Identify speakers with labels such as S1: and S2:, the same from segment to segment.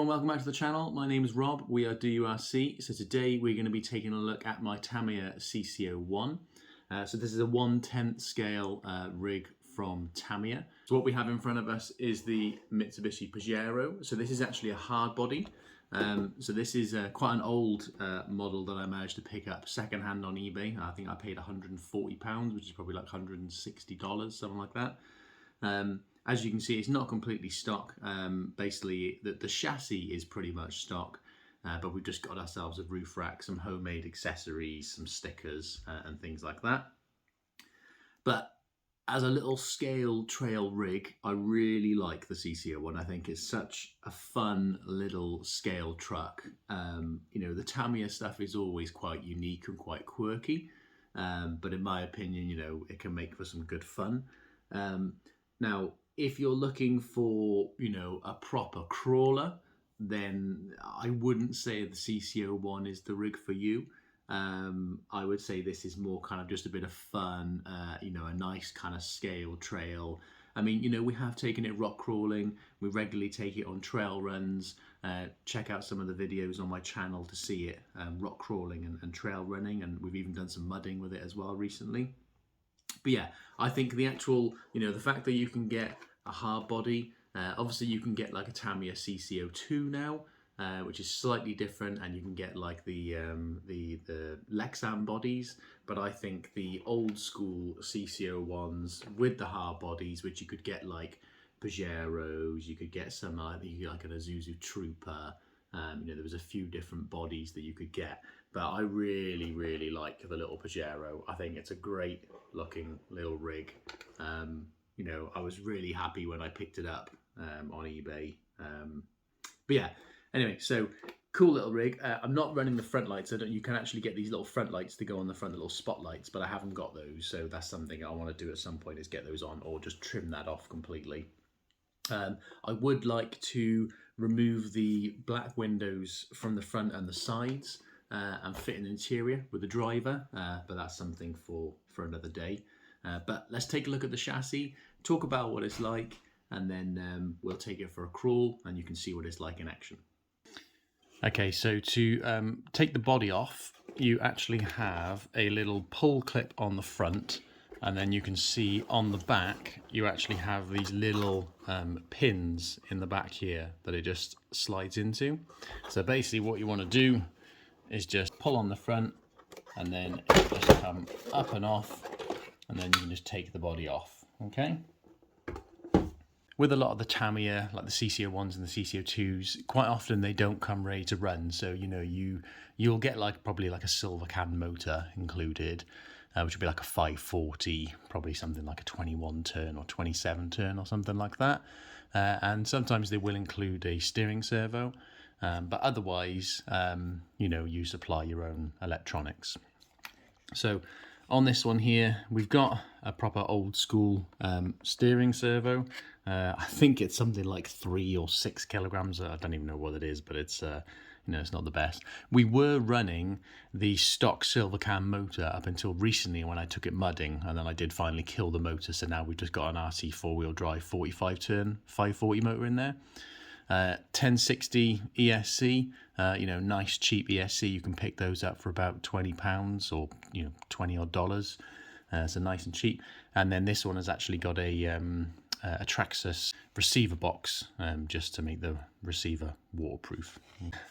S1: and welcome back to the channel. My name is Rob, we are DURC. So today we're going to be taking a look at my Tamiya CC01. So this is a 1/10 scale rig from Tamiya. So what we have in front of us is the Mitsubishi Pajero. So this is actually a hard body. So this is quite an old model that I managed to pick up secondhand on eBay. I think I paid £140, which is probably like $160, something like that. As you can see, it's not completely stock. Basically, the chassis is pretty much stock, but we've just got ourselves a roof rack, some homemade accessories, some stickers, and things like that. But as a little scale trail rig, I really like the CC01. I think it's such a fun little scale truck. You know, the Tamiya stuff is always quite unique and quite quirky, but in my opinion, you know, it can make for some good fun. Now, if you're looking for, you know, a proper crawler, then I wouldn't say the CC01 is the rig for you. I would say this is more kind of just a bit of fun, you know, a nice kind of scale trail. I mean, you know, we have taken it rock crawling. We regularly take it on trail runs. Check out some of the videos on my channel to see it rock crawling and trail running. And we've even done some mudding with it as well recently. But yeah, I think the actual, you know, the fact that you can get a hard body, obviously you can get like a Tamiya CC02 now, which is slightly different, and you can get like the Lexan bodies. But I think the old school CC01s with the hard bodies, which you could get like Pajeros, you could get some like an Isuzu Trooper. You know, there was a few different bodies that you could get, but I really like the little Pajero. I think it's a great looking little rig. You know, I was really happy when I picked it up on eBay. But yeah, anyway, so cool little rig. I'm not running the front lights. You can actually get these little front lights to go on the front, the little spotlights, but I haven't got those. So that's something I want to do at some point, is get those on, or just trim that off completely. I would like to remove the black windows from the front and the sides and fit an interior with a driver, but that's something for another day. But let's take a look at the chassis, talk about what it's like, and then we'll take it for a crawl and you can see what it's like in action. Okay, so to take the body off, you actually have a little pull clip on the front, and then you can see on the back you actually have these little pins in the back here that it just slides into. So basically what you want to do is just pull on the front, and then it will just come up and off, and then you can just take the body off. Okay. With a lot of the Tamiya, like the CC01s and the CC02s, quite often they don't come ready to run. So, you know, you'll get like probably like a silver can motor included, which would be like a 540, probably something like a 21 turn or 27 turn or something like that. And sometimes they will include a steering servo, but otherwise, you know, you supply your own electronics. So on this one here, we've got a proper old school steering servo. I think it's something like 3 or 6 kilograms. I don't even know what it is, but it's you know, it's not the best. We were running the stock silver can motor up until recently when I took it mudding, and then I did finally kill the motor. So now we've just got an RC 4-wheel drive 45 turn 540 motor in there. 1060 ESC, you know, nice cheap ESC. You can pick those up for about £20 or, you know, $20 odd. So nice and cheap. And then this one has actually got a Traxxas receiver box, just to make the receiver waterproof.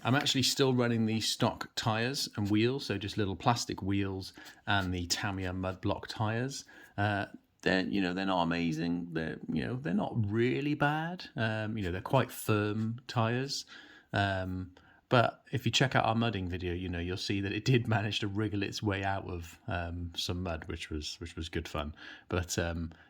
S1: I'm actually still running the stock tires and wheels, so just little plastic wheels and the Tamiya mud block tires. They're, you know, they're not amazing. They're, you know, they're not really bad. You know, they're quite firm tires. But if you check out our mudding video, you know, you'll see that it did manage to wriggle its way out of some mud, which was good fun. But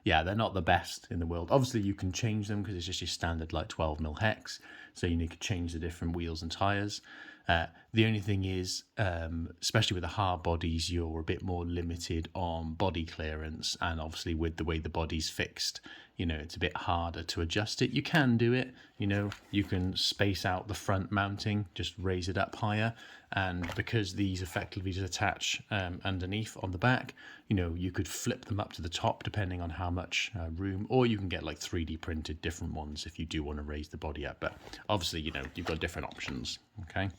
S1: yeah, they're not the best in the world. Obviously, you can change them because it's just your standard like 12mm hex. So you need to change the different wheels and tires. The only thing is, especially with the hard bodies, you're a bit more limited on body clearance, and obviously with the way the body's fixed, you know, it's a bit harder to adjust it. You can do it, you know, you can space out the front mounting, just raise it up higher, and because these effectively just attach underneath on the back, you know, you could flip them up to the top depending on how much room, or you can get like 3D printed different ones if you do want to raise the body up. But obviously, you know, you've got different options. Okay.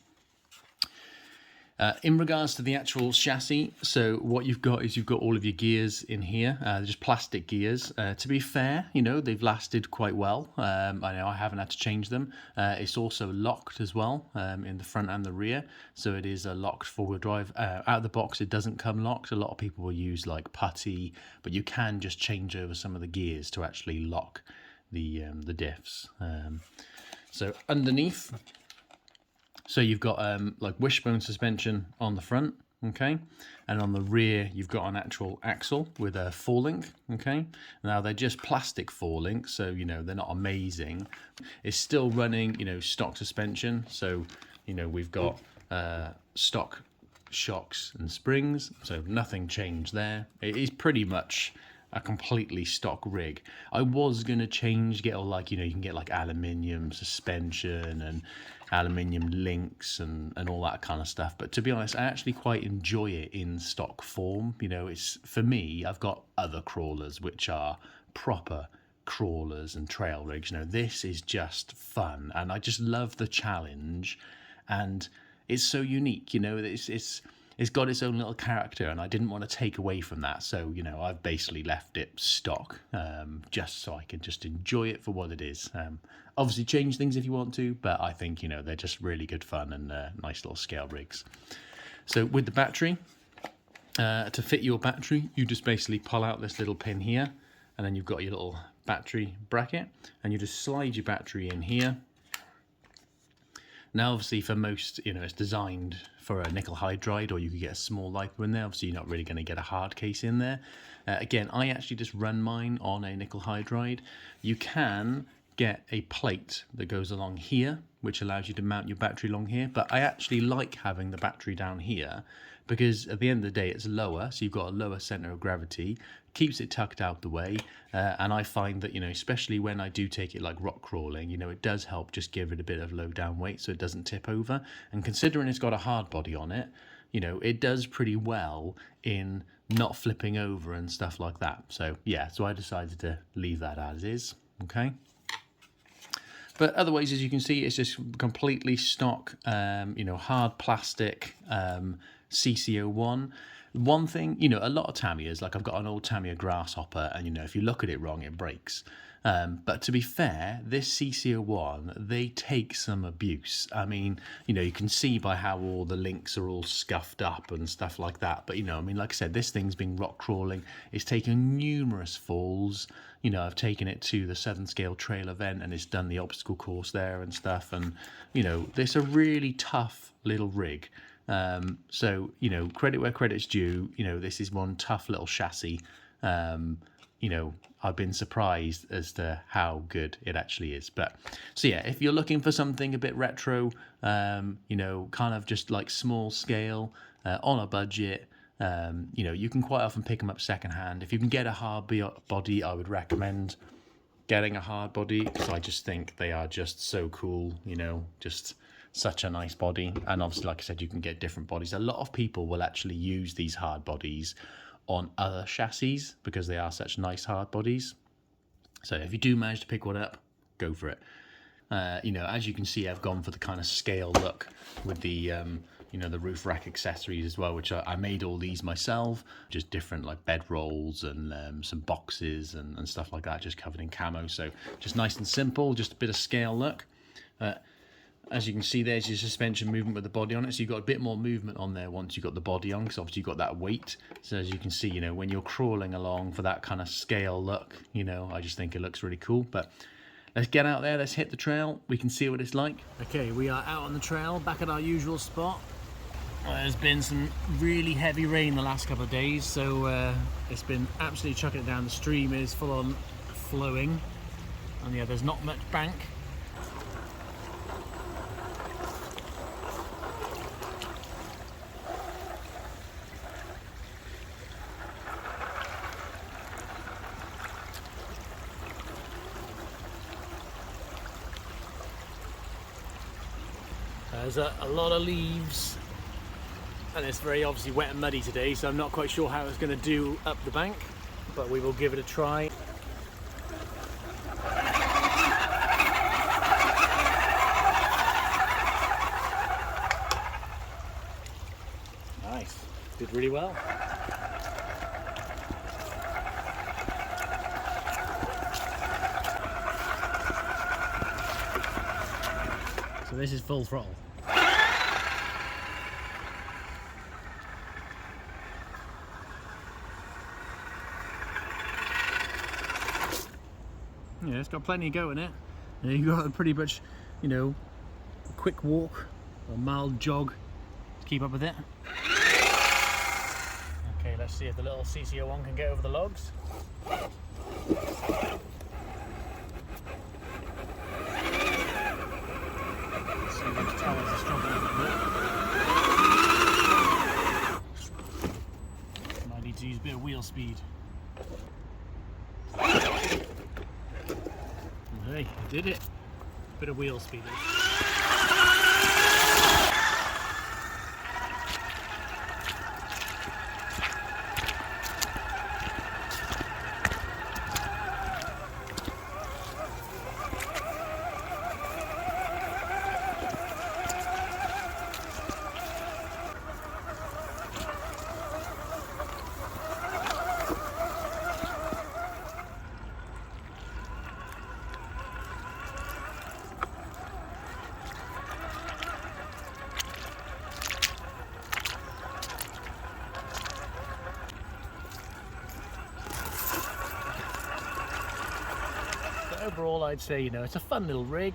S1: In regards to the actual chassis, so what you've got is you've got all of your gears in here, just plastic gears. To be fair, you know, they've lasted quite well. I know I haven't had to change them. It's also locked as well in the front and the rear, so it is a locked four-wheel drive. Out of the box, it doesn't come locked. A lot of people will use like putty, but you can just change over some of the gears to actually lock the diffs. So underneath, so you've got like wishbone suspension on the front, okay, and on the rear you've got an actual axle with a four-link, okay. Now they're just plastic four-links, so you know they're not amazing. It's still running, you know, stock suspension, so you know we've got stock shocks and springs, so nothing changed there. It is pretty much a completely stock rig. I was gonna get all like, you know, you can get like aluminium suspension and aluminium links and all that kind of stuff, but to be honest, I actually quite enjoy it in stock form. You know, it's, for me, I've got other crawlers which are proper crawlers and trail rigs. You know, this is just fun, and I just love the challenge, and it's so unique. You know, it's got its own little character, and I didn't want to take away from that. So, you know, I've basically left it stock, just so I can just enjoy it for what it is. Obviously change things if you want to, but I think, you know, they're just really good fun and nice little scale rigs. So with the battery, to fit your battery, you just basically pull out this little pin here, and then you've got your little battery bracket, and you just slide your battery in here. Now, obviously, for most, you know, it's designed for a nickel hydride, or you could get a small LiPo in there. Obviously, you're not really going to get a hard case in there. Again, I actually just run mine on a nickel hydride. You can get a plate that goes along here, which allows you to mount your battery along here. But I actually like having the battery down here, because at the end of the day, it's lower, so you've got a lower center of gravity, keeps it tucked out the way, and I find that, you know, especially when I do take it like rock crawling, you know, it does help just give it a bit of low down weight so it doesn't tip over. And considering it's got a hard body on it, you know, it does pretty well in not flipping over and stuff like that. So yeah, so I decided to leave that as is, okay. But otherwise, as you can see, it's just completely stock, you know, hard plastic CC01. One thing, you know, a lot of Tamiyas, like I've got an old Tamiya Grasshopper, and, you know, if you look at it wrong, it breaks. But to be fair, this CC01, they take some abuse. I mean, you know, you can see by how all the links are all scuffed up and stuff like that. But, you know, I mean, like I said, this thing's been rock crawling. It's taken numerous falls. You know, I've taken it to the Southern Scale Trail event, and it's done the obstacle course there and stuff. And, you know, it's a really tough little rig. So, you know, credit where credit's due. You know, this is one tough little chassis. You know, I've been surprised as to how good it actually is. But so yeah, if you're looking for something a bit retro, you know, kind of just like small scale, on a budget, you know, you can quite often pick them up secondhand. If you can get a hard body, I would recommend getting a hard body, because I just think they are just so cool, you know, just such a nice body. And obviously, like I said, you can get different bodies. A lot of people will actually use these hard bodies on other chassis because they are such nice hard bodies. So if you do manage to pick one up, go for it. You know, as you can see, I've gone for the kind of scale look with the you know, the roof rack accessories as well, which I made all these myself, just different like bed rolls and some boxes and stuff like that, just covered in camo. So just nice and simple, just a bit of scale look. As you can see, there's your suspension movement with the body on it. So you've got a bit more movement on there once you've got the body on, because obviously you've got that weight. So as you can see, you know, when you're crawling along for that kind of scale look, you know, I just think it looks really cool. But let's get out there, let's hit the trail. We can see what it's like. Okay, we are out on the trail, back at our usual spot. There's been some really heavy rain the last couple of days, so it's been absolutely chucking it down. The stream is full on flowing, and yeah, there's not much bank. There's a lot of leaves and it's very obviously wet and muddy today, so I'm not quite sure how it's going to do up the bank, but we will give it a try. Nice, did really well. So this is full throttle. Yeah, it's got plenty of go in it. And you've got a pretty much, you know, a quick walk or mild jog to keep up with it. Okay, let's see if the little CC01 can get over the logs. Those towers are struggling a bit. Might need to use a bit of wheel speed. Hey, I did it. Bit of wheel speed. Overall, I'd say, you know, it's a fun little rig.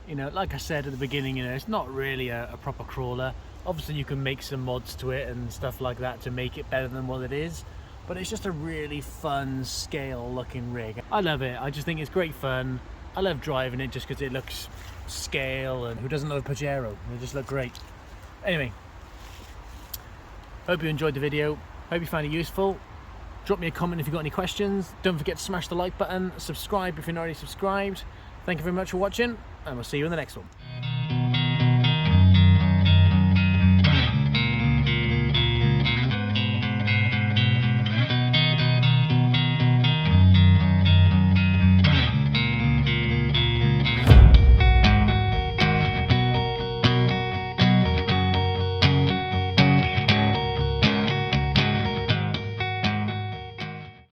S1: You know, like I said at the beginning, you know, it's not really a proper crawler. Obviously you can make some mods to it and stuff like that to make it better than what it is, but it's just a really fun scale looking rig. I love it. I just think it's great fun. I love driving it just because it looks scale, and who doesn't love a Pajero? They just look great. Anyway, hope you enjoyed the video. Hope you found it useful. Drop me a comment if you've got any questions. Don't forget to smash the like button, subscribe if you're not already subscribed. Thank you very much for watching, and we'll see you in the next one.